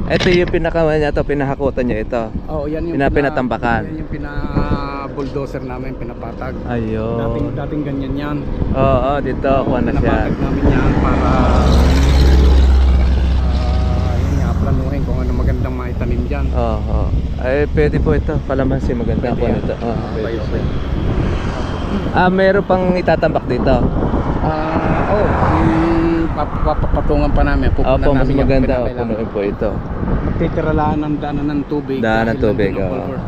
Ito yung pinahakutan niya ito. Oh, yan yung Pinatambakan. yan yung pina-bulldozer namin, pinapatag. Ayun. Dating ganyan yan. Oo, dito kuha na siya. Pinapatag namin yan para yun nga, planuhin kung ano magandang maitanim dyan. Oo. Ay, pwede po ito. Kalamansi maganda po Pwede nito. yan. Pwede. Okay. Meron pang itatambak dito. Papatungan pa namin. Pupunan Opo, mas namin yung maganda. pinakailangan. Punuin po ito. Magtitira lang ng daanan ng tubig. Daan ng dahil tubig. nandun ang Oo. culvert.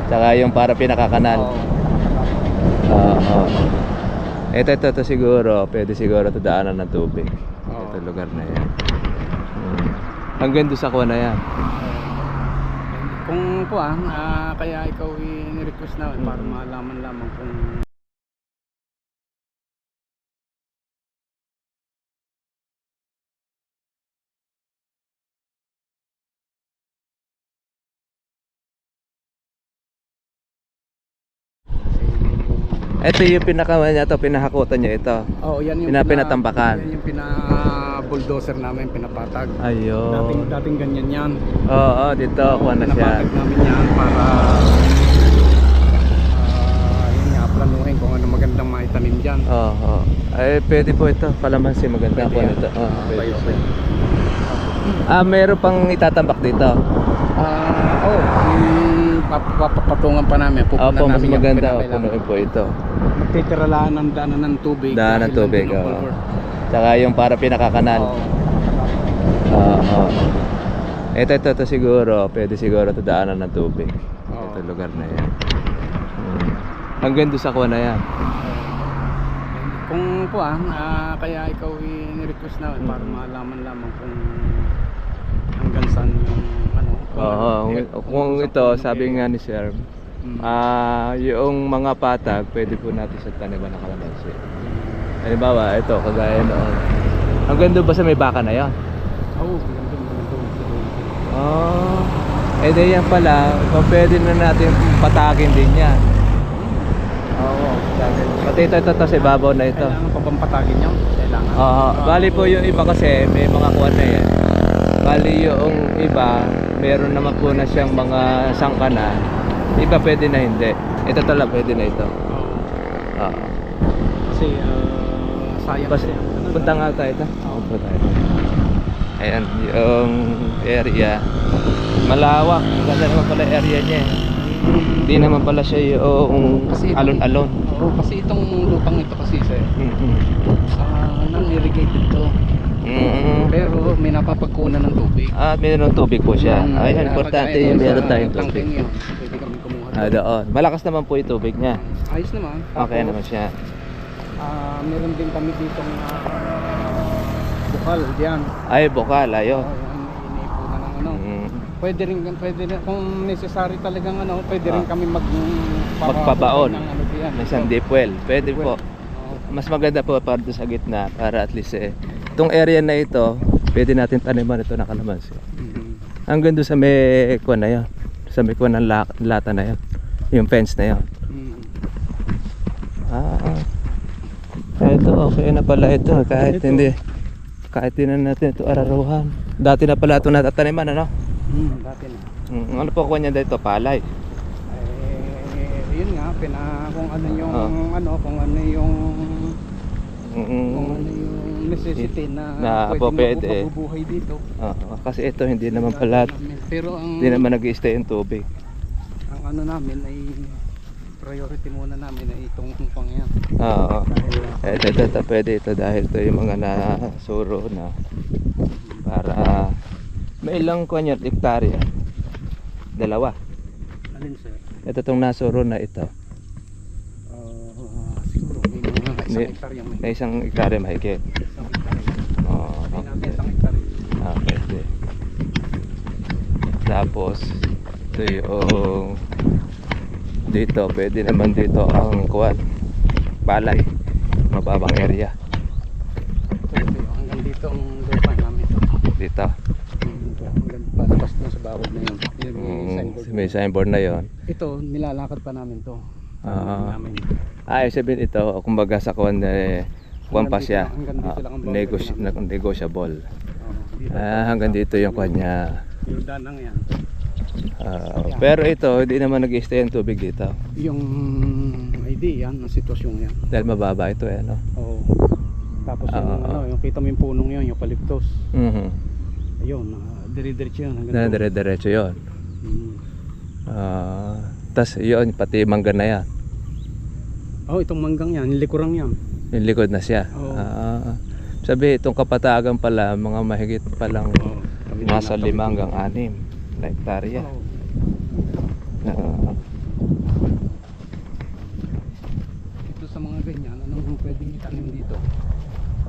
Tsaka yung para pinakakanal. Oo. Ito siguro. Pwede siguro ito daanan ng tubig. Oo. Ito lugar na yan. Hanggang doon sa kuha na yan. Kung kaya ikaw i-request namin para malaman lamang kung Ito yung pinahakutan niya ito. yan yung Pinatambakan. yan yung pina-bulldozer namin, pinapatag. Ayun. Dating ganyan yan. Oo, dito kuha na siya. Pinapatag namin yan para yun nga, planuhin kung ano magandang maitanim dyan. Oo. Ay, pwede po ito. Kalamansi maganda po nito. Okay. Meron pang itatambak dito. Papatungan pa namin. Pupunan Opo, mas namin yung maganda. pinakailangan. Punuin po ito. Magtitira lang ng daanan ng tubig. Daan ng dahil tubig. nandun ang Oo. culvert. Tsaka yung para pinakakanal. Oo. Ito siguro. Pwede siguro ito daanan ng tubig. Ito lugar na yan. Hanggang doon sa kuha na yan. Kung kaya ikaw i-request namin para malaman lamang kung hanggang saan yung Kung ito, sabi nga ni Sir, yung mga patag, pwede po natin sa taniman ng kalamansi. Halimbawa, ito, kagaya noon. Hanggang doon ba sa may baka na yan? Di yan pala, pwede na natin patagin din yan. Pati ito sa ibabaw na ito. Kailangan pa bang patagin yun? Kailangan. Bali po yung iba kasi may mga kuwan na yan. Bali yung iba, meron naman po na siyang mga sangkana. Iba pwede na hindi. Ito talaga pwede na ito. Kasi sayang Basta, punta nga tayo ito. Punta tayo. Ayan, yung area. Malawak. Ganda naman pala area niya. Hindi naman pala siya yung alon-alon. Kasi itong lupang ito kasi sir, non-irrigated to. Pero may napapagkunan ng tubig. Mayroon ng tubig po siya. Ayan, Kaya importante kagaya yung doon meron sa tayong tangking tubig. yun, pwede kami kumuha. Doon. Malakas naman po yung tubig niya. Ayos naman. Okay naman siya. Meron din kami ditong bukal diyan. Ay, bukal, ayo. Iniipunan ng Pwede rin kung necessary talagang pwede rin kami magpabaon. ng diyan. May isang deep well. Pwede po. Mas maganda po para doon sa gitna para at least itong area na ito, pwede natin taniman ito ng kalamansi. Hanggang doon sa may kuwan na yun. Sa may kuwan ng lata na yun. Yung fence na yun. Ito okay na pala ito kahit hindi na natin ito araruhan. Dati na pala ito natataniman, ano? Dati na. Ano po kuwan niya dito? Palay. Yun nga kung ano yung kung ano yung necessity na pwede mabubuhay dito. Kasi ito hindi naman pala, pero hindi naman nag-i-stay yung tubig. Ang namin ay priority muna namin ay itong pangyan. Ito pwede ito dahil ito yung mga nasuro na para may ilang kunyat hektarya. 2. Alin sir? Ito itong nasuro na ito. Siguro may mga isang hektarya may 1 hektarya mahigit. Isang hektarya. Pwede. Tapos ito yung dito, pwede naman dito ang kuwan palay, mababang area. Hanggang dito ang lupa namin dito. Hanggang palabas na sa bawat na yun. May signboard na yon. Ito, nilalakad pa namin to. Sabihin ito, kumbaga sa kuwan kuwan pa siya. Hanggang dito lang ang Negotiable. Hanggang dito yung kuwan niya. Yung danang yan. Pero ito, hindi naman nag-stay ang tubig dito. Yung ID yan, ang sitwasyon yan. Dahil mababa ito eh, no? Oo. Tapos yung kita mo yung punong yun, yung eucalyptus. Mhm. Ayun, dire-diretso yun. Hanggang doon. Dire-diretso yun. Mm. Tas yun, pati mangga na yan. Itong manggang yan, likuran yan. Yung likod na siya. Oo. Sabi, itong kapatagan pala, mga mahigit palang Kami nasa na 5 hanggang 6 na hektarya. Ito sa mga ganyan, anong pwedeng itanim dito?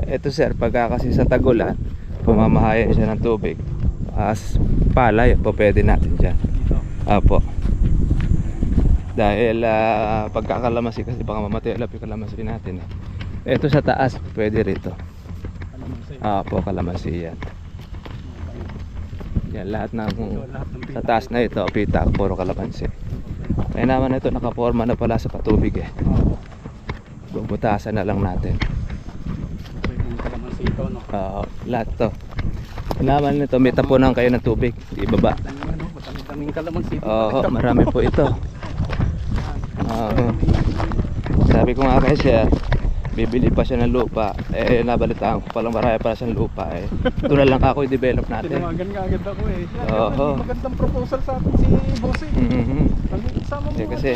Ito sir, pagka kasi sa tagulan, pumamahayan siya ng tubig. As palay po pwede natin dyan. Dito. Apo. Dahil pagkakalamansi kasi baka mamatay alap yung kalamansi natin eh. Ito sa taas, pwede rito. Kalamansi. Apo, kalamansi yan. Yan, lahat ng Lahat ng sa taas na ito, pita, puro kalamansi. Kaya naman ito, nakaporma na pala sa patubig eh. Oo. Bubutasan na lang natin. Pwedeng kalamansi ito, no? Lahat to. Naman nito, may tapunan kayo ng tubig. Ibaba. Daming kalamansi ito. Oo, marami po ito. Sabi ko nga kay sir, bibili pa siya ng lupa. Nabalitaan ko palang marami pala siyang lupa eh. Ito na lang ako i-develop natin. Tinawagan nga agad ako eh. Oo. Magandang proposal sa atin si Bossing. Sama mo. Kasi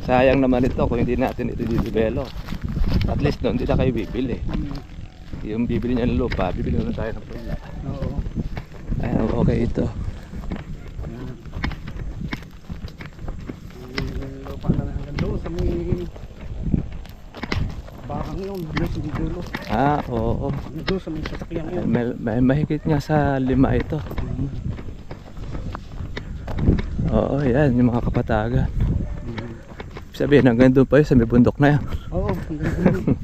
sayang naman ito kung hindi natin ito i-develop. At least no, hindi na kayo bibili. Yung bibili niya ng lupa, bibili na tayo ng pula. Oo. Ayan, okay ito. Lupa na hanggang doon sa may bakang yun, bilis hindi dulo. Oo. Doon sa may sasakyan yun. May mahigit nga sa 5 ito. Oo, yan, yung mga kapatagan. Sabihin, hanggang doon pa yun, sa may bundok na yan. Oo, hanggang doon.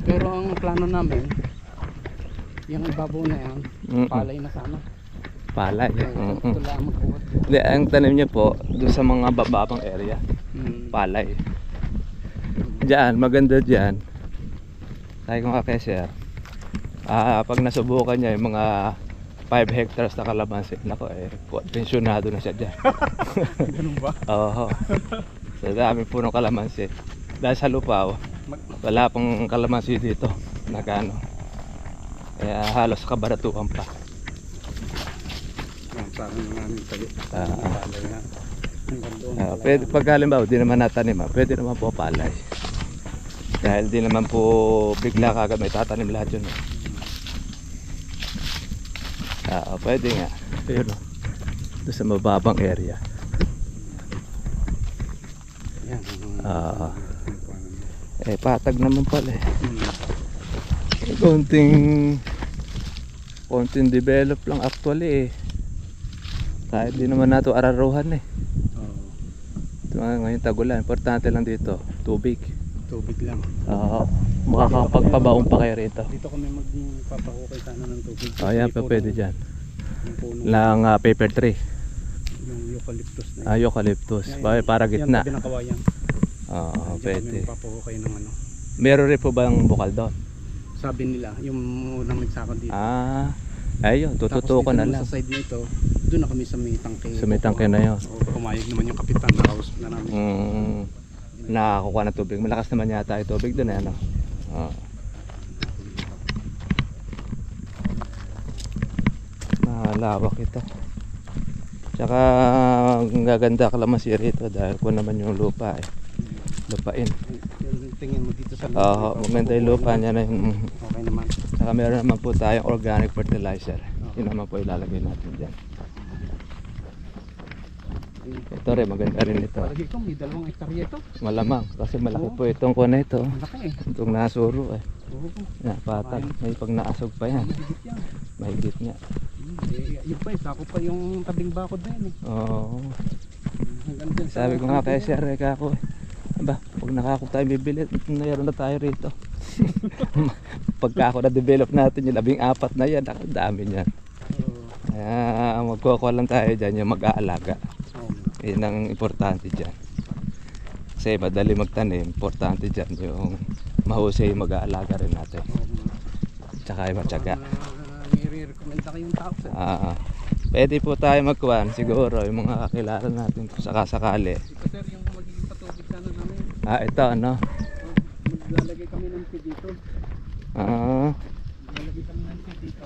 Pero ang plano namin, yung ibabaw na yan, palay na sana. Palay. Ito lang magkuhat. Hindi, ang tanim niya po, doon sa mga bababang area, palay. Diyan, maganda diyan. Sabi ko nga kay sir, pag nasubukan niya yung mga 5 hectares na kalamansi, nako pensyonado na siya diyan. Ganun ba? Oo. Sa dami po ng kalamansi. Dahil sa lupa, wala pang kalamansi dito. Nagano. Kaya halos kabaratuhan pa. Parang namin tayo. Palay na. Hanggang doon. Pwede, pag halimbawa, di naman natanim, pwede naman po palay. Dahil di naman po bigla kagad may tatanim lahat yun. Pwede nga. Pero doon sa mababang area. Yan. Patag naman pala eh. Konting develop lang actually eh. Kahit di naman nato araruhan eh. Ngayon tagulan, importante lang dito, tubig. Tubig lang. Oo. Makakapagpabaon pa kayo rito. Dito kami magpapahukay sana ng tubig. Ayan pa pwede dyan. Yung puno. Lang paper tree. Yung eucalyptus na yun. Eucalyptus. Para gitna. Yan tabi ng kawayan. Oo, Diyan pwede. kami magpapahukay ng ano. Meron rin po bang bukal doon? Sabi nila, yung unang nagsakot dito. Ayun, tututukan na lang. Sa side na ito, doon na kami sa may tangke. Sa may tangke na yun. Pumayag naman yung kapitan, nakausap na namin. Nakakuha ng tubig. Malakas naman yata yung tubig doon eh, ano? Malawak ito. Tsaka ang gaganda kalamansi rito dahil ko naman yung lupa eh. Lupain. Yung tingin mo dito sa lupa. Maganda yung lupa niya na yung... Okay naman. Tsaka meron naman po tayong organic fertilizer. Yun naman po ilalagay natin dyan. Ito rin, maganda rin ito. Palagi ko, may 2 hektarya ito. Malamang, kasi malaki po itong kuwan ito. Malaki eh. Itong nasuro eh. Oo. Yan, patag. May pag naasog pa yan. Mahigit yan. Mahigit nga. Yun pa eh, sako pa yung tabing bakod na yun eh. Oo. Hanggang dyan sa- Sabi ko nga kay Sir ako eh. Aba, pag nakakot tayo bibili, mayroon na tayo rito. Pagka ako na-develop natin yung 14 na yan, ang dami niyan. Oo. Kaya magkukuha lang tayo dyan yung mag-aalaga. Oo. Yun ang importante dyan. Kasi madali magtanim, importante dyan yung mahusay yung mag-aalaga rin natin. Tsaka yung matyaga. Nire-recommend na kayong tao. Pwede po tayo magkuhan siguro yung mga kakilala natin kung sakasakali. Ito sir, yung magiging patubig sana namin. Ito ano. Maglalagay kami ng feed dito. Maglalagay kami ng feed dito.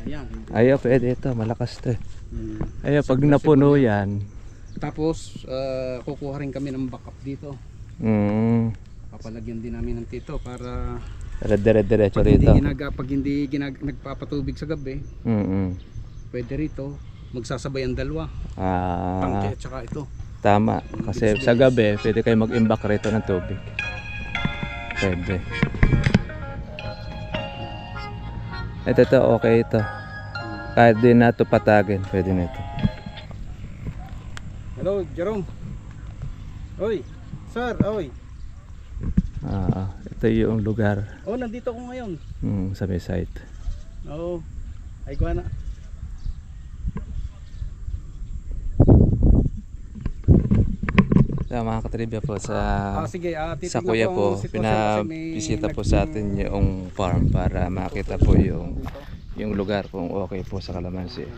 Yan. Ayaw, pwede ito. Malakas to. Ayaw, pag napuno yan. Tapos, kukuha rin kami ng backup dito. Papalagyan din namin ng tito para Dire-diretso pag rito. pag hindi nagpapatubig sa gabi, pwede rito magsasabay ang dalawa. Tangke at saka ito. Tama. Kasi sa gabi, pwede kayo mag-imbak rito ng tubig. Pwede. Ito, okay ito. Kahit di na ito patagin, pwede na ito. Hello, Jerome. Oy, sir, oy. Ito yung lugar Oh, nandito ako ngayon. sa may site. Oo. Ay, kuha na. So, mga katribya po sa Sige, sa kuya po, pinabisita po sa atin yung farm para makita po yung lugar kung okay po sa kalamansi.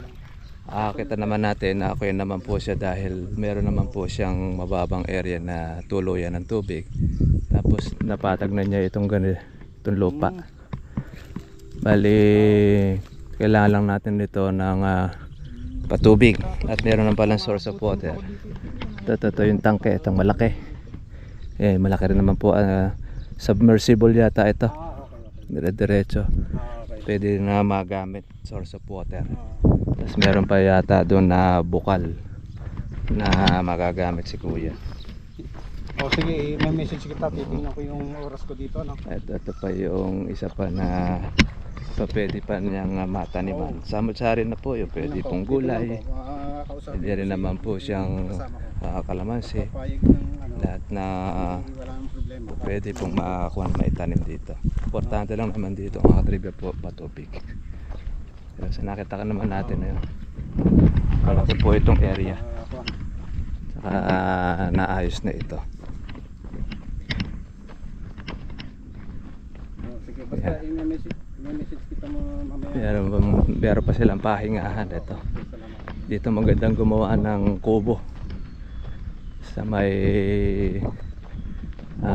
Kita naman natin na okay naman po siya dahil meron naman po siyang mababang area na tuluyan ng tubig. Tapos napatag na niya itong lupa. Bali, kailangan lang natin dito ng patubig at meron naman palang source of water. Ito yung tangke, itong malaki. Malaki rin naman po. Submersible yata ito. Dire-diretso. Pwede na magamit source of water. Tapos meron pa yata doon na bukal na magagamit si kuya. Sige, may message kita. Titingnan ko yung oras ko dito, no? Ito pa yung isa pa na pwede pa niyang mataniman. Samot-sari na po yung pwede pong gulay. Pwede rin naman po siyang kalamansi. Lahat na pwede pong maitanim dito. Importante lang naman dito ang katribya po patubig. So nakita ka naman natin na yun. Malaki po itong area. Saka naayos na ito. Sige, basta may message kita mo mamaya. Meron pa silang pahingahan ito. Dito magandang gumawa ng kubo sa may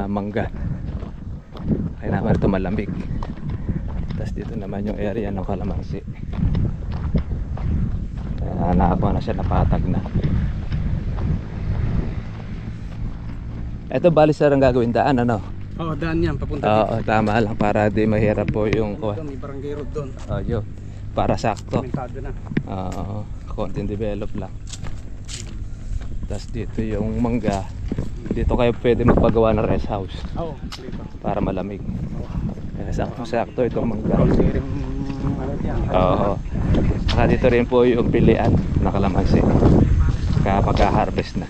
mangga. Kaya naman ito malamig. Tapos dito naman yung area ng kalamansi. Kaya nakakuha na siya, napatag na. Ito bali sir ang gagawin daan, ano? Oo, daan yan, papunta Oo, tama lang para di mahirap po yung dito. May barangay road doon. yun. Para sakto. Komentado na. Content develop lang. Tapos dito yung mangga. Dito kayo pwede magpagawa ng rest house Oo, dito. para malamig. Kaya sakto itong mangga. Considering Oo. Saka dito rin po yung pilian na kalamansi kapag harvest na.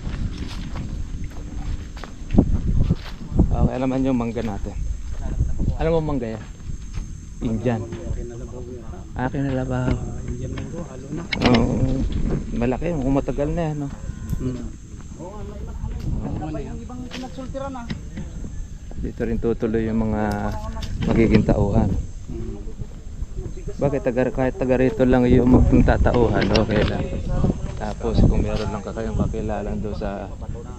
Okay naman yung mangga natin. Alam mo mangga yan? Indian. Kinalabaw. Indian mango, halo na. Oo. Malaki kung matagal na yan, no? Yung ibang pinagsultira na. Dito rin tutuloy yung mga magiging tauhan. Bakit kahit taga rito lang yung magtatauhan, okay lang. Tapos kung meron lang kayong kakilalan doon sa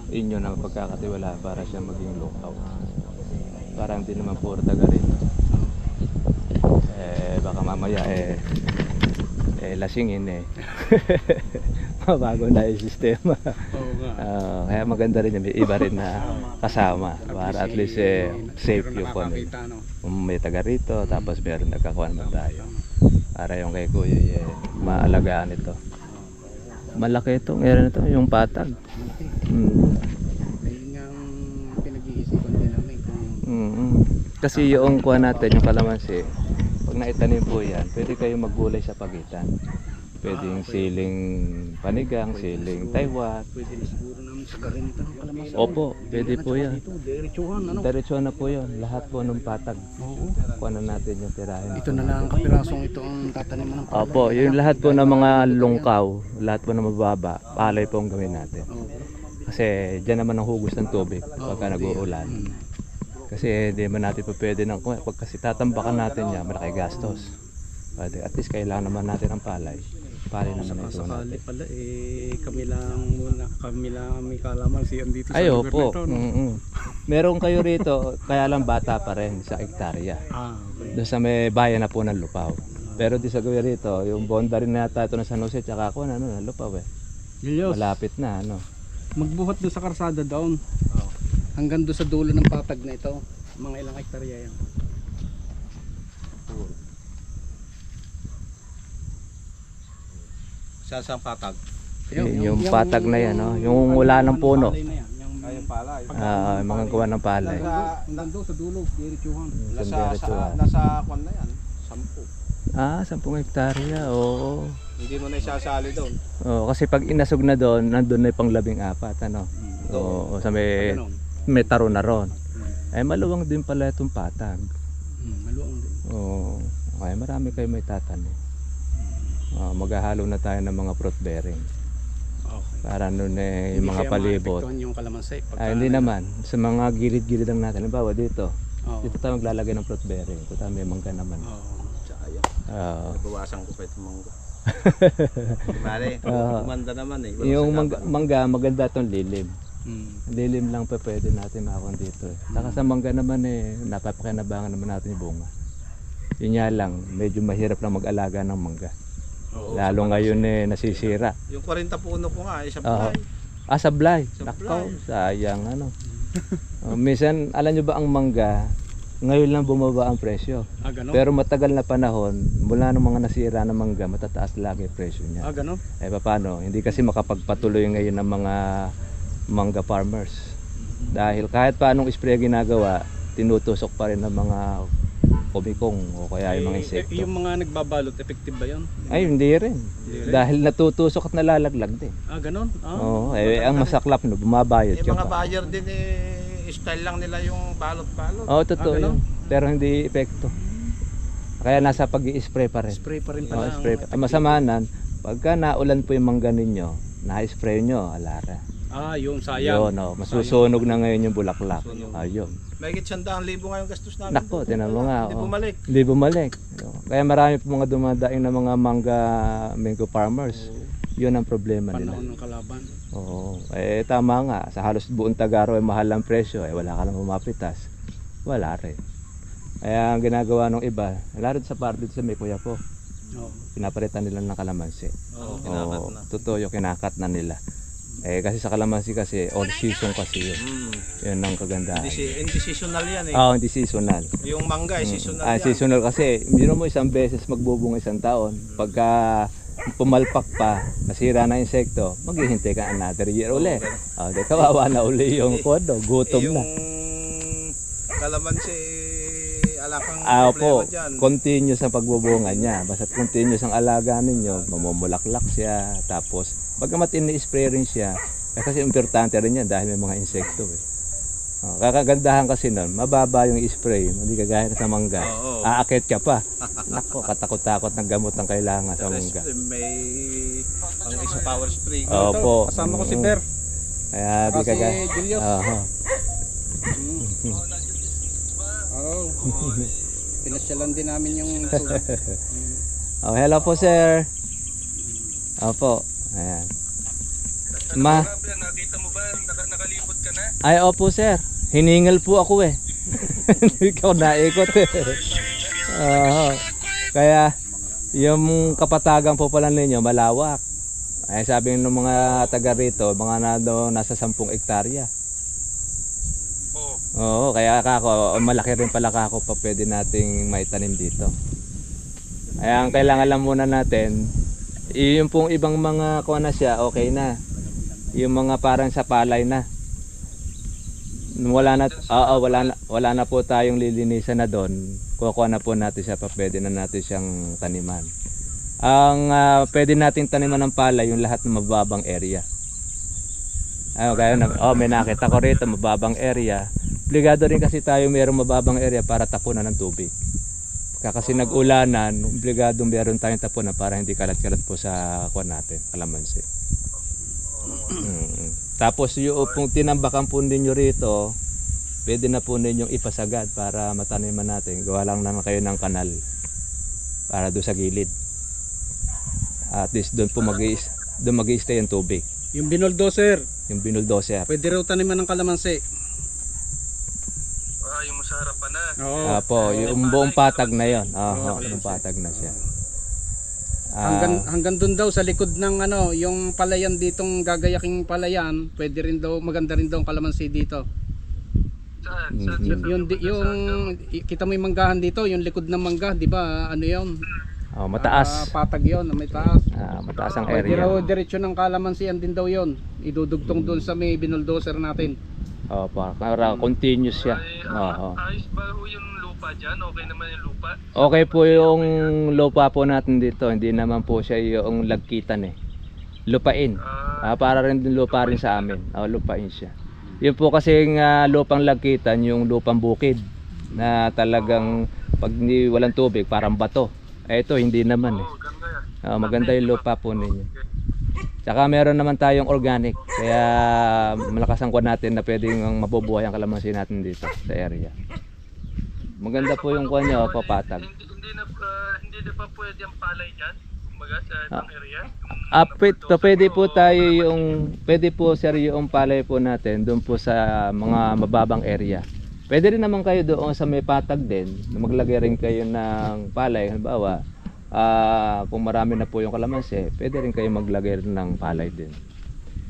inyo na pagkakatiwala para siya maging local. Para hindi naman puro taga rito. Baka mamaya lasingin bago na yung sistema. Kaya maganda rin yung may iba rin na kasama para at least safe yung kung may taga rito tapos meron nagkakuha naman tayo para yung kay kuya maalagaan ito. Malaki itong area na ito, yung patag. Ayun nga ang pinag-iisipan din namin kasi yung kuha natin yung kalamansi, pag naitanim po yan, pwede kayo maggulay sa pagitan. Pwedeng siling panigang, siling Taiwan. Pwede na siguro namin sa garinita ng kalamansi. Opo, pwede po yan. Diretsuhan, ano? Diretso na po yun, lahat po ng patag. Oo. Kuha na natin yung tirahin. Ito na lang ang kapirasong ito ang tatanim mo ng palay. Opo, yung lahat po ng mga lungkaw, lahat po ng mababa, palay po ang gawin natin. Oo. Kasi dyan naman ang hugos ng tubig pagka nag-uulan. Kasi di man natin pa pwede pag kasi tatambakan natin yan, malaki gastos. Pwede. At least kailangan naman natin ang palay. Palay naman ito Sakali natin. pala kami lang may kalamansi andito sa Ay, lugar opo. na ito, no? Meron kayo rito, kaya lang bata pa rin sa hektarya. Okay. Doon sa may bayan na po ng Lupaw. Pero di sa gawin rito, yung boundary na yata ito ng San Jose, tsaka ako na Lupaw eh. Julius, Malapit na, ano. magbuhat doon sa karsada doon. Hanggang doon sa dulo ng patag na ito. Mga ilang hektarya yan. Saan patag? Yung patag na yan, no? Yung wala ng puno. palay na yan, Yung palay. Yung mga gawa ng palay. hanggang doon sa dulo, diretsuhan. Nasa kwan na yan. 10. 10 hektarya, oo. Hindi mo na isasali doon. Oo, kasi pag inasog na doon, nandun na yung pang 14, ano? Oo, sa may taro na ron. Eh, maluwang din pala itong patag. Maluwang din. Oo, kaya marami kayo may tatanim. Maghahalo na tayo ng mga fruit bearing. Okay. Para nun yung mga palibot. Hindi yung kalamansi. Ay, hindi naman. Sa mga gilid-gilid lang natin. Halimbawa dito. Oo. Dito tayo maglalagay ng fruit bearing. Ito tayo may mangga naman. Oo. Oo. Bawasan ko pa itong mangga. Bale, kumanda naman eh. Yung mangga, maganda itong lilim. Mm. Lilim lang pa pwede natin makakon dito. Saka sa mangga naman napapakinabangan naman natin yung bunga. Yun nga lang, medyo mahirap lang mag-alaga ng mangga. Oo, Lalo ngayon nasisira. Yung 40 puno ko nga, isa play. Sablay. Sablay. Nakaw, sayang ano. Minsan, alam nyo ba ang mangga, ngayon lang bumaba ang presyo. Ganon? Pero matagal na panahon, mula ng mga nasira na mangga, matataas lagi ang presyo niya. Ganon? Eh paano? Hindi kasi makapagpatuloy ngayon ng mga mangga farmers. Dahil kahit paanong spray ginagawa, tinutusok pa rin ng mga kumikong o kaya yung mga insekto. Yung mga nagbabalot, effective ba yun? Ay, hindi rin. Dahil natutusok at nalalaglag din. Ganon? Oo, ang masaklap no, bumabayad ka Mga pa. buyer din style lang nila yung balot-balot. Oo, totoo ganun? yun. Pero hindi epekto. Kaya nasa pag-i-spray pa rin. Spray pa rin Oo, pala. spray pa. Ang masamanan, pagka naulan po yung mangga ninyo, na-spray nyo, alara. Yun, sayang. Yun, masusunog na ngayon yung bulaklak. Ayun. May 100,000 nga yung gastos namin. Nako, tinan mo nga. Hindi bumalik. Hindi bumalik. Kaya marami po mga dumadaing na mga mango farmers. Yun ang problema nila. Panahon ng kalaban. Oo. Tama nga. Sa halos buong Tagaro ay mahal ang presyo. Wala ka lang mapitas. Wala rin. Kaya ang ginagawa ng iba, lalo sa parte sa may kuya po, pinapalitan nila ng kalamansi. Kinakat na. Totoo yung kinakat na nila. Kasi sa kalamansi kasi, all season kasi yun. Yun ang kagandahan. Hindi seasonal yan eh. Hindi seasonal. Yung mangga ay seasonal yan. Seasonal kasi, hindi mo isang beses magbubunga isang taon. Pagka pumalpak pa, nasira na insekto, maghihintay ka another year uli. Kawawa na uli yung kodo, gutom na. Yung kalamansi, alakang Po, problema dyan. continuous ang pagbubunga niya. Basta't continuous ang alaga ninyo, mamumulaklak siya. Tapos, pagkamat ini-spray rin siya, kasi importante rin yan dahil may mga insekto eh. Kakagandahan kasi nun, mababa yung spray, hindi kagaya sa mangga. Aakit ka pa. Nako, katakot-takot ng gamot ang kailangan sa mangga. May ang isang power spray. Opo. Kasama ko si Per. Kaya di kagaya. Si Julius. Pinasyalan din namin yung tubig. Hello po sir. Opo. Ayan. Nakita mo ba? Nakalibot ka na? Ay opo sir. Hiningal po ako eh. Hindi ko naikot eh. Kaya yung kapatagan po pala ninyo malawak. Ay sabi ng mga taga rito, mga nasa 10 hektarya. Oo, kaya ako malaki rin pala ako pa pwede nating maitanim dito. Kaya ang kailangan lang muna natin, yung pong ibang mga kuha na siya, okay na. Yung mga parang sa palay na. Wala na po tayong lilinisan na doon. Kukuha na po natin siya pa pwede na natin siyang taniman. Ang pwede nating taniman ng palay yung lahat ng mababang area. May nakita ko rito mababang area. Obligado rin kasi tayo mayroong mababang area para tapunan ng tubig. Kasi nag-ulanan, obligado meron tayong tapunan para hindi kalat-kalat po sa kuha natin, kalamansi. Tapos yung kung tinambakan po ninyo rito, pwede na po ninyong ipasagad para mataniman natin. Gawa lang naman kayo ng kanal. para doon sa gilid. At least doon po mag-i-stay yung tubig. Yung binuldoser, Yung binuldoser. pwede raw taniman ng kalamansi. Yung sa harapan na. Oo. Apo, yung buong patag na yon. Oo, Buong patag na siya. Hanggang dun daw sa likod ng ano, yung palayan ditong gagayaking palayan, pwede rin daw, maganda rin daw ang kalamansi dito. Saan? Kita mo yung manggahan dito, yung likod ng mangga, di ba? Ano yun? Mataas. Patag yun, may taas. Mataas ang Pwede raw area. diretsyo ng kalamansian din daw yun. Idudugtong doon sa may binuldoser natin. Para continuous siya. Ayos ba ho yung lupa dyan? Okay naman yung lupa? Okay po yung lupa po natin dito. Hindi naman po siya yung lagkitan eh. Lupain. Para rin din lupa rin sa amin. Lupain siya. Yun po kasing lupang lagkitan, yung lupang bukid na talagang pag walang tubig parang bato. Ito hindi naman eh. Ganda yan. Maganda yung lupa po ninyo. Tsaka meron naman tayong organic, kaya malakas ang kuwan natin na pwedeng mabubuhay ang kalamansi natin dito sa area. Maganda po yung kuwan nyo, papatag. Hindi na ba pwede ang palay dyan? Kumbaga sa itong area? Pwede po sir yung palay po natin doon po sa mga mababang area. Pwede rin naman kayo doon sa may patag din, maglagay rin kayo ng palay, halimbawa. Kung marami na po yung kalamansi, pwede rin kayo maglagay ng palay din.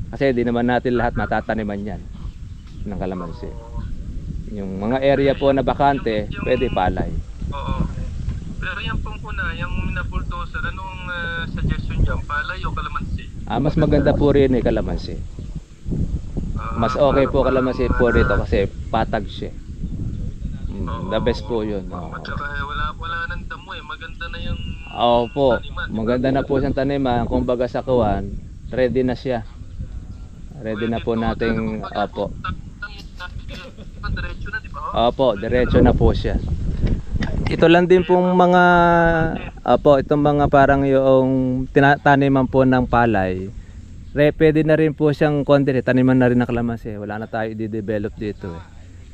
Kasi di naman natin lahat matataniman yan ng kalamansi. Yung mga area po na bakante, pwede palay. Oo. Pero yan pong kuna, yung na-bulldozer, anong suggestion dyan? Palay o kalamansi? Mas maganda po rin yung kalamansi. Mas okay po kalamansi po rito kasi patag siya. The best po yun. At saka wala nang damo eh, maganda na yung Opo, taniman. maganda na po siyang taniman. Kung baga sa kuwan, ready na siya. Ready na po nating, opo. Diretso na, di ba? Opo, diretso na po siya. Ito lang din pong mga, opo, itong mga parang yung tinataniman po ng palay. Pwede na rin po siyang konti, taniman na rin ng kalamansi. Wala na tayo i-develop dito eh.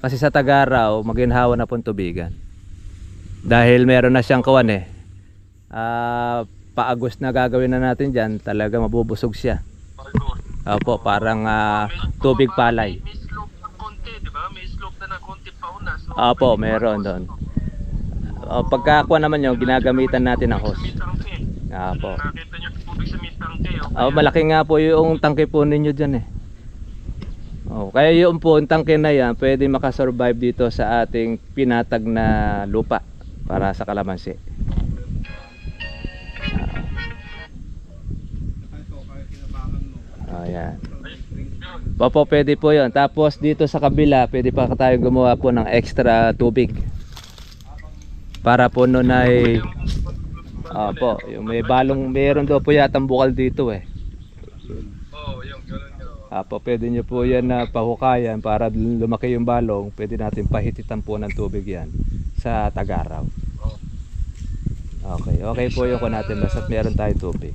Kasi sa Tagaraw, maginhawa na pong tubigan. Dahil meron na siyang kawan eh. Paagos na gagawin na natin dyan, talaga mabubusog siya. Opo, parang tubig palay. May slope na konti, di ba? May slope na ng konti pa una. So, Opo, meron doon. Pagkakuha naman yun, ginagamitan natin ang hose. may tangke. Opo. Nakita nyo tubig sa may tangke. Okay. Malaki nga po yung tangke po ninyo dyan eh. Kaya yung po, yung tangke na yan, pwede makasurvive dito sa ating pinatag na lupa para sa kalamansi. Yan. Opo, pwede po yun. Tapos dito sa kabila, pwede pa tayo gumawa po ng extra tubig. Para po nun ay opo, yung may balong, meron daw po yatang bukal dito eh. Yung gano'n. Pwede nyo po yan na pahukayan para lumaki yung balong. Pwede natin pahititan po ng tubig yan sa Tagaraw. Okay po yung kuha natin basta't meron tayo tubig.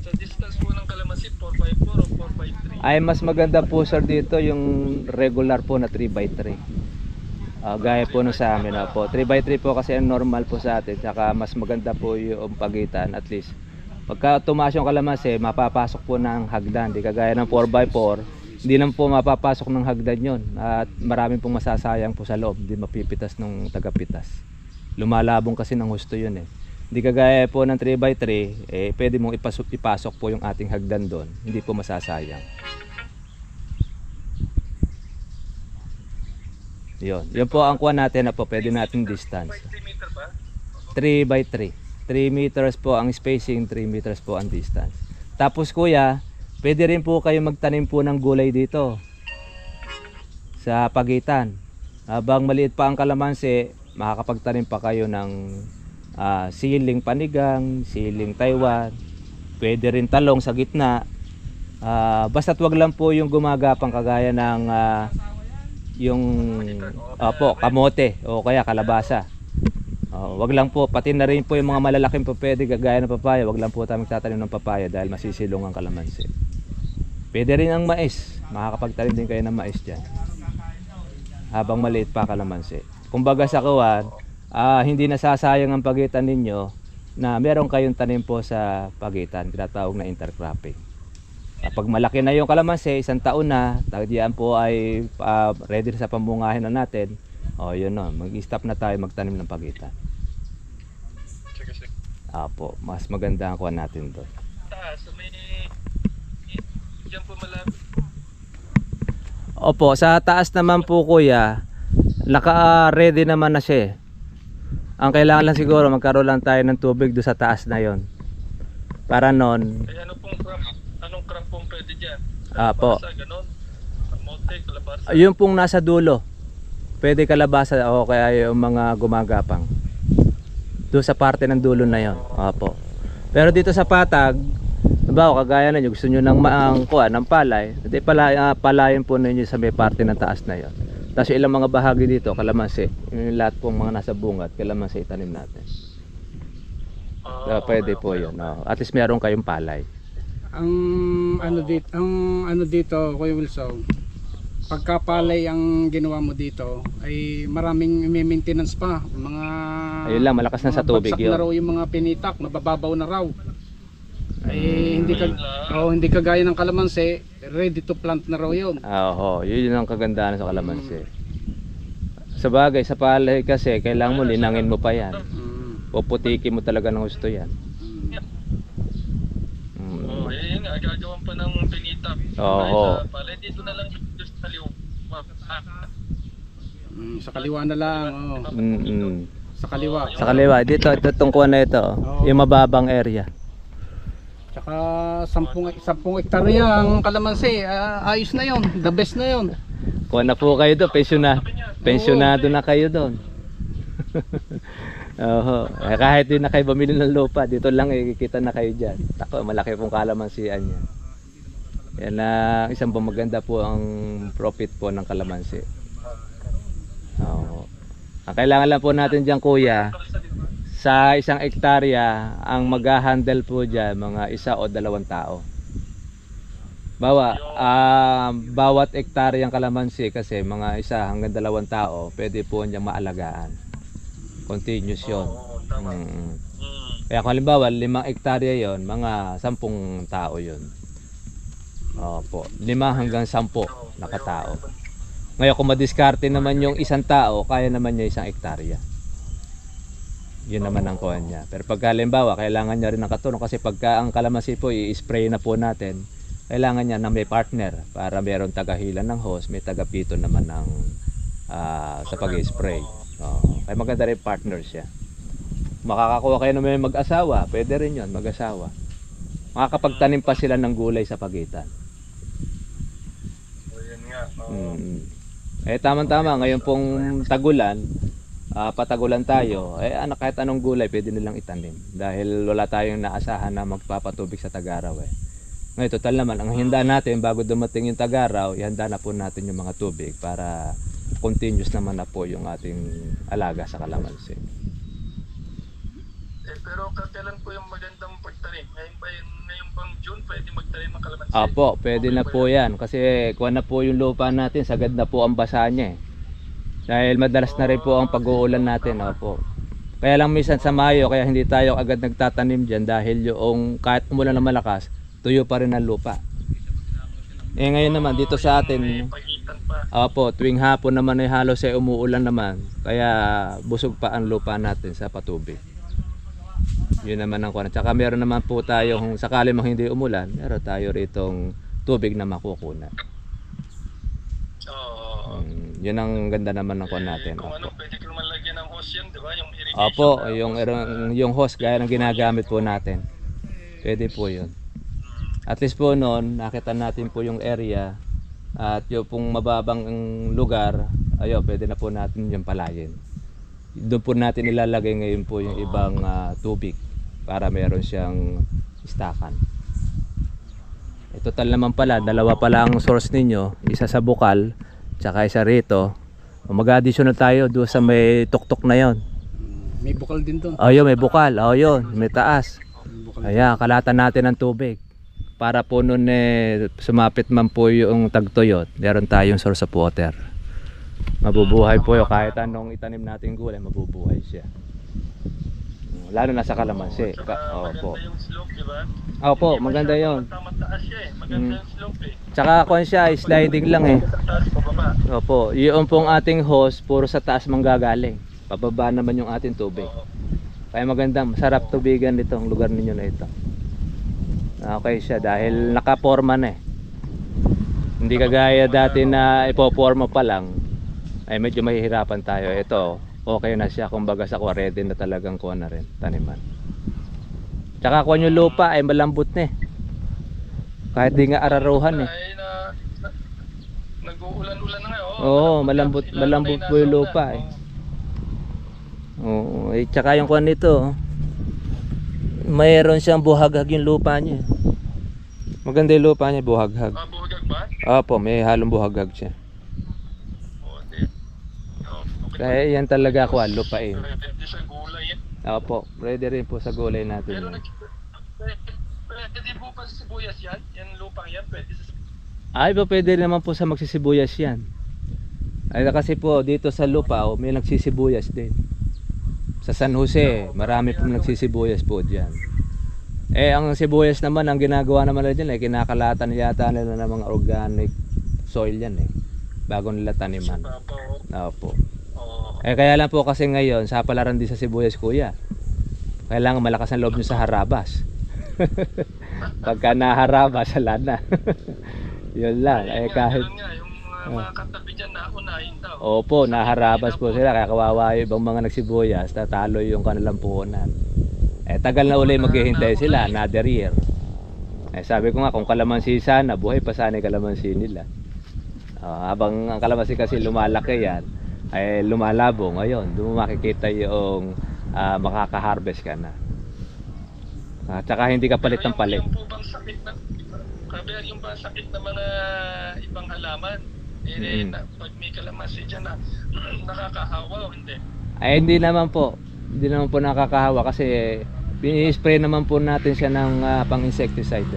Sa distance po ng kalamansi, 4x4 o 4x3? Ay mas maganda po sir dito yung regular po na 3x3. Gaya po no sa amin po. 3x3 po kasi ang normal po sa atin. Tsaka mas maganda po yung pagitan at least. Pagka tumaas yung kalamansi, mapapasok po ng hagdan. Di kagaya ng 4x4, hindi naman po mapapasok ng hagdan yon. At maraming pong masasayang po sa loob. Hindi mapipitas ng tagapitas. Lumalabong kasi ng husto yun eh. Hindi kagaya po ng 3x3, pwede mong ipasok po yung ating hagdan doon. Hindi po masasayang. Yun po ang kuha natin na po pwede natin distance. 3 meter ba? 3x3. 3 meters po ang spacing, 3 meters po ang distance. Tapos kuya, pwede rin po kayo magtanim po ng gulay dito sa pagitan. Habang maliit pa ang kalamansi, makakapagtanim pa kayo ng siling panigang, siling Taiwan. Pwede rin talong sa gitna. Basta't wag lang po yung gumagapang kagaya ng yung kamote o kaya kalabasa. Wag lang po, pati na rin po yung mga malalaking pwede gagaya ng papaya. Wag lang po tayo magtatanim ng papaya dahil masisilong ang kalamansi. Pwede rin ang mais, makakapagtanim din kayo ng mais dyan habang maliit pa kalamansi. Kumbaga sa kawan, hindi nasasayang ang pagitan ninyo na meron kayong tanim po sa pagitan, tinatawag na intercropping. Kapag malaki na yung kalamansi, isang taon na, diyan po ay ready na sa pambungahin na natin, o yun no, mag-stop na tayo magtanim ng pagitan. Sige, sige. Apo, mas maganda ang kuha natin doon. Taas, may... Diyan po malapit. Opo, sa taas naman po kuya, naka-ready naman na siya eh. Ang kailangan lang siguro, magkaroon lang tayo ng tubig doon sa taas na yon. Para non. Ay, anong crop pong pwede dyan? Apo. Kalabasa, ganon? Kamote, kalabasa. Yung pong nasa dulo. Pwede kalabasa o kaya yung mga gumagapang. Doon sa parte ng dulo na yon. Apo. Pero dito sa patag, halimbawa kagaya na nyo, gusto nyo ng palay, hindi palayan po ninyo sa may parte ng taas na yon. Tapos yung ilang mga bahagi dito, kalamansi, yung lahat pong mga nasa bungat, kalamansi itanim natin. Pwede po yun. No? At least meron kayong palay. Ang ano dito, Kuya Wilson, pagkapalay ang ginawa mo dito ay maraming may maintenance pa, mga Ayun lang, malakas na sa tubig bagsak yun. na raw yung mga pinitak, mabababaw na raw. Ay hindi kagaya ng kalamansi, ready to plant na raw yun. Oo, yun ang kagandahan sa kalamansi. Sa bagay, sa palay kasi, kailangan mo linangin mo pa yan. Puputikin mo talaga ng gusto yan. Oo, yun nga, gagawan pa ng pinita. Oo. Palay, dito na lang just kaliw. Sa kaliwa na lang, sa kaliwa. Sa kaliwa, dito, itong kuha na ito, yung mababang area. Tsaka 10 hektarya ang kalamansi, ayos na yon, the best na yon. Kuha na po kayo doon, pensyonado na kayo doon. Oo, kahit di na kayo bumili ng lupa, dito lang ikikita na kayo dyan. Tako, malaki pong kalamansian yan. Yan na isang maganda po ang profit po ng kalamansi. Oo. Ang kailangan lang po natin dyan kuya, sa 1 hektarya, ang mag-handle po dyan, mga 1 o 2 tao. Bawat hektaryang kalamansi kasi mga 1 hanggang 2 tao, pwede po niyang maalagaan. Continuous yun. Kaya kung halimbawa 5 hektarya yon, mga 10 tao yun. Opo, 5 hanggang 10 nakatao. Ngayon kung madiskarte naman yung 1 tao, kaya naman niya 1 hektarya. Yun naman ang kuha niya. Pero pagka halimbawa, kailangan niya rin ng katulong kasi pagka ang kalamansi po i-spray na po natin, kailangan niya na may partner para meron tagahilan ng hose, may tagapito naman ng sa pag-spray. Kaya maganda rin partner siya. Makakakuha kayo naman mag-asawa, pwede rin yun, mag-asawa. Makakapagtanim pa sila ng gulay sa pagitan. Yun nga. Tama-tama, ngayon pong tagulan, patagulan tayo, kahit anong gulay pwede nilang itanim dahil wala tayong naasahan na magpapatubig sa tag-araw Ngayon total naman, ang handa natin bago dumating yung tag-araw, ihanda na po natin yung mga tubig para continuous naman na po yung ating alaga sa kalamansi. Pero kailan po yung magandang pagtanim? Ngayon pang June, pwede magtanim ng kalamansi? Apo, pwede na po yan kasi kuha na po yung lupa natin, sagad na po ang basa niya Dahil madalas na rin po ang pag-uulan natin. Opo. Kaya lang minsan sa Mayo, kaya hindi tayo agad nagtatanim dyan dahil yung kahit umulan na malakas, tuyo pa rin ang lupa. Ngayon naman dito sa atin, opo, tuwing hapon naman ay halos ay umuulan naman. Kaya busog pa ang lupa natin sa patubig. Yun naman ang kuwan. Tsaka meron naman po tayo, kung sakali mang hindi umulan, meron tayo ritong tubig na makukunan. Yun ang ganda naman ng kuwan natin. Kung ano, pwede ko naman lagyan ng hose yan, di ba? Yung irrigation. Opo, yung hose gaya ng ginagamit po natin. Pwede po yun. At least po noon, nakita natin po yung area at yung pong mababang lugar, pwede na po natin yung palayin. Doon po natin ilalagay ngayon po yung ibang tubig para meron siyang istakan. Total naman pala, 2 pala ang source ninyo, isa sa bukal, tsaka isa rito. Mag-addition na tayo doon sa may tuktok na yon. May bukal din doon. Yun, may bukal. Yun, may taas. Ayan, kalatan natin ng tubig. Para po nun sumapit man po yung tagtuyot, meron tayong source of water. Mabubuhay po yun. Kahit anong itanim natin gulay, mabubuhay siya. Lalo na sa kalamansi. Opo. Maganda yung slope, di ba? Opo, maganda yun. Mataas siya eh. Maganda yung slope eh. Tsaka kung siya, sliding lang eh. Sa taas, pababa. Opo, yung pong ating hose, puro sa taas manggagaling. Pababa naman yung ating tubig. Oo. Kaya maganda, masarap tubigan nito ang lugar ninyo na ito. Okay siya dahil nakaporma na eh. Hindi kagaya dati na ipoporma pa lang, ay medyo mahihirapan tayo. Ito, okay na siya. Kumbaga sa kuha, ready na talagang kuha na rin, taniman. Tsaka kuha yung lupa ay malambot na eh. Kahit di nga araruhan eh. Ay, nag-uulan-ulan na ngayon. Oo, malambot po yung lupa eh. Oo, eh, tsaka yung kuha nito, mayroon siyang buhaghag yung lupa niya. Maganda yung lupa niya, buhaghag. Buhagag ba? Opo, may halong buhaghag siya. Oo, di. Okay. Kaya yan talaga kuha, lupa eh. Pwede sa gulay yan. Opo, ready rin po sa gulay natin. Pero Yan. pwede po pa sa sibuyas yan? Yan lupang yan? Pwede sa Ay po, pwede naman po sa magsisibuyas yan. Ay kasi po dito sa lupa may nagsisibuyas din. Sa San Jose, marami pong nagsisibuyas po diyan. Eh ang sibuyas naman, ang ginagawa naman nila dyan, kinakalatan yata nila ng mga organic soil yan eh, bago nila taniman. Opo. Oo. Eh kaya lang po kasi ngayon, sa palaran din sa sibuyas kuya, kailangan malakas ang loob nyo sa harabas. Pagka naharabas, wala na. Yun lang, eh kahit... Ganun nga, yung mga katabi dyan naunahin daw. Opo, naharabas po sila, kaya kawawa yung ibang mga nagsibuyas, tatalo yung kanilang puhunan. Eh tagal na uli maghihintay sila, another year. Eh sabi ko nga, kung kalamansi sana, buhay pa sana yung kalamansi nila. Habang ang kalamansi kasi lumalaki yan, ay lumalabo ngayon, doon mo makikita yung makaka-harvest ka na. Tsaka hindi ka palit ng palit. Yung po bang sakit na, yung bang sakit na mga ibang halaman, pag may kalamansi dyan na nakakahawa o hindi? Ay hindi naman po nakakahawa kasi bini-spray naman po natin siya ng pang-insecticide.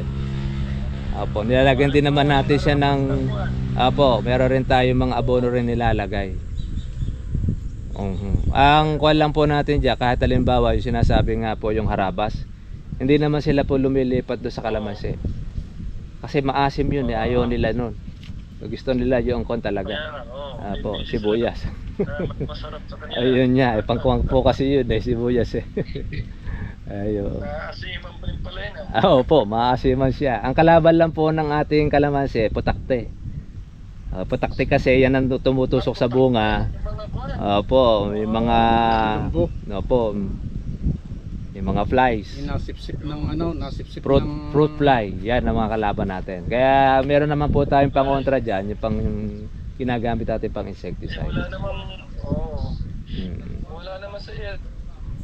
Opo, nilalagyan din naman natin siya ng meron rin tayo mga abono rin nilalagay. Ang kuwan lang po natin diyan, kahit halimbawa yung sinasabi nga po yung harabas, hindi naman sila po lumilipat do sa kalamansi. Kasi maasim yun eh, ayaw nila nun. Gusto nila yung kon talaga. Opo, sibuyas. Masarap sa kanila. Ayun niya, pangkuwang po kasi yun eh, sibuyas eh. Ayun. Naasiman pa rin pala yun. Opo, maasiman siya. Ang kalaban lang po ng ating kalamansi, putakte. Putakte kasi yan ang tumutusok sa bunga. Opo, may mga yung mga flies. Yung nasipsip ng nasipsip Fruit fly, yan ang mga kalaban natin. Kaya meron naman po tayong pangontra dyan, yung pang ginagamit natin pang insecticide. Wala naman, wala naman sa air.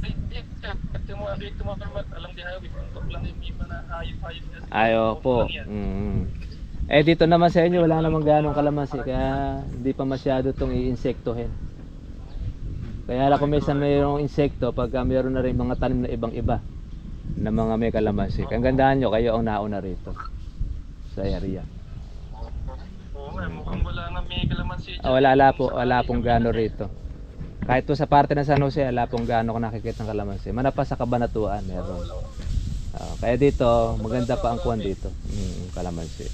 Ito mo alam di hayo, lang yung iba na hayop-hayop na. Ayo po. Eh dito naman sa inyo wala namang ganong kalamansi, kaya hindi pa masyado itong i-insektohin. Kaya lang kung mayroong insekto, pagka mayroon na rin mga tanim na ibang-iba na mga may kalamansi. Kaya gandaan nyo, kayo ang nauna rito sa area. Oo nga, mukhang wala nga may kalamansi dyan. Wala pong gano rito. Kahit po sa parte ng San Jose, wala pong gano kung nakikita ng kalamansi. Manapas sa Cabanatuan, meron. Kaya dito, maganda pa ang kuwan dito, kalamansi.